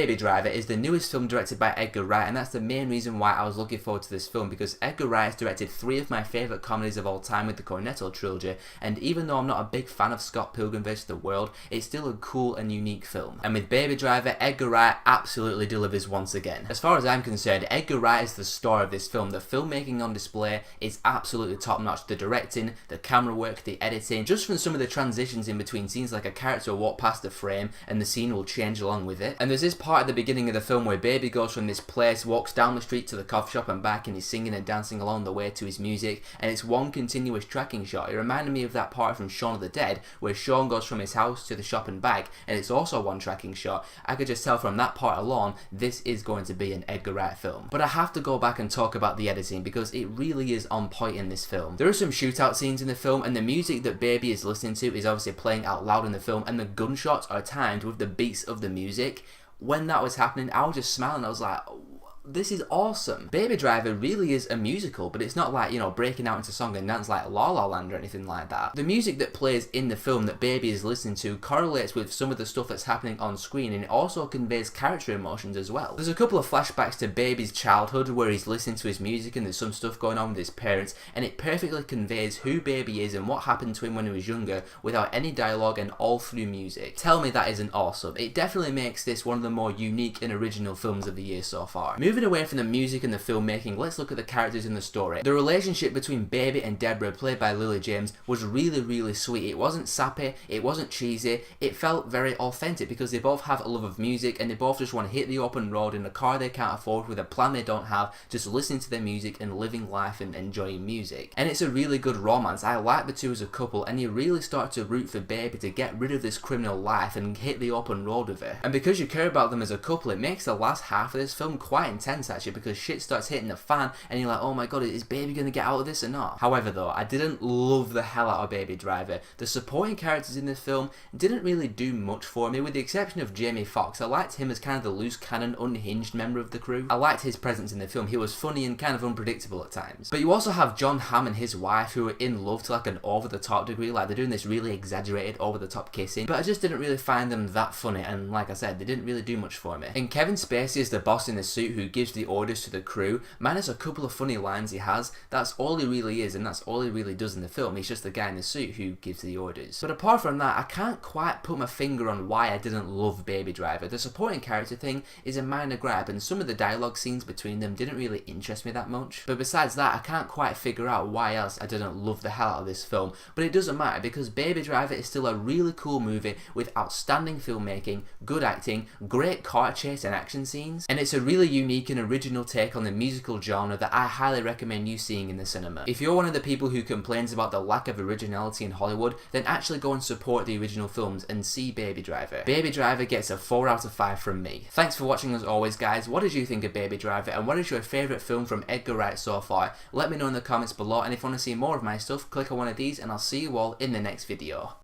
Baby Driver is the newest film directed by Edgar Wright, and that's the main reason why I was looking forward to this film, because Edgar Wright has directed 3 of my favourite comedies of all time with the Cornetto trilogy, and even though I'm not a big fan of Scott Pilgrim vs. the World, it's still a cool and unique film. And with Baby Driver, Edgar Wright absolutely delivers once again. As far as I'm concerned, Edgar Wright is the star of this film. The filmmaking on display is absolutely top notch. The directing, the camera work, the editing, just from some of the transitions in between scenes, like a character will walk past the frame and the scene will change along with it. And there's this part at the beginning of the film where Baby goes from this place, walks down the street to the coffee shop and back, and he's singing and dancing along the way to his music, and it's one continuous tracking shot. It reminded me of that part from Shaun of the Dead where Shaun goes from his house to the shop and back, and it's also one tracking shot. I could just tell from that part alone, this is going to be an Edgar Wright film. But I have to go back and talk about the editing, because it really is on point in this film. There are some shootout scenes in the film, and the music that Baby is listening to is obviously playing out loud in the film, and the gunshots are timed with the beats of the music. When that was happening, I was just smiling. I was like, this is awesome. Baby Driver really is a musical, but it's not like, you know, breaking out into song and dance like La La Land or anything like that. The music that plays in the film that Baby is listening to correlates with some of the stuff that's happening on screen, and it also conveys character emotions as well. There's a couple of flashbacks to Baby's childhood where he's listening to his music and there's some stuff going on with his parents, and it perfectly conveys who Baby is and what happened to him when he was younger without any dialogue and all through music. Tell me that isn't awesome. It definitely makes this one of the more unique and original films of the year so far. Moving away from the music and the filmmaking, let's look at the characters in the story. The relationship between Baby and Deborah, played by Lily James, was really sweet. It wasn't sappy, it wasn't cheesy, it felt very authentic because they both have a love of music and they both just want to hit the open road in a car they can't afford with a plan they don't have, just listening to their music and living life and enjoying music. And it's a really good romance. I like the two as a couple, and you really start to root for Baby to get rid of this criminal life and hit the open road with it. And because you care about them as a couple, it makes the last half of this film quite intense actually, because shit starts hitting the fan and you're like, oh my god, is Baby gonna get out of this or not? However though, I didn't love the hell out of Baby Driver. The supporting characters in this film didn't really do much for me, with the exception of Jamie Foxx. I liked him as kind of the loose cannon, unhinged member of the crew. I liked his presence in the film. He was funny and kind of unpredictable at times. But you also have John Hamm and his wife, who are in love to like an over-the-top degree, like they're doing this really exaggerated over-the-top kissing, but I just didn't really find them that funny, and like I said, they didn't really do much for me. And Kevin Spacey is the boss in the suit who gives the orders to the crew. Man, there's a couple of funny lines he has. That's all he really is, and that's all he really does in the film. He's just the guy in the suit who gives the orders. But apart from that, I can't quite put my finger on why I didn't love Baby Driver. The supporting character thing is a minor gripe, and some of the dialogue scenes between them didn't really interest me that much. But besides that, I can't quite figure out why else I didn't love the hell out of this film. But it doesn't matter, because Baby Driver is still a really cool movie with outstanding filmmaking, good acting, great car chase and action scenes, and it's a really unique and original take on the musical genre that I highly recommend you seeing in the cinema. If you're one of the people who complains about the lack of originality in Hollywood, then actually go and support the original films and see Baby Driver. Baby Driver gets a 4 out of 5 from me. Thanks for watching as always guys. What did you think of Baby Driver, and what is your favourite film from Edgar Wright so far? Let me know in the comments below, and if you want to see more of my stuff, click on one of these and I'll see you all in the next video.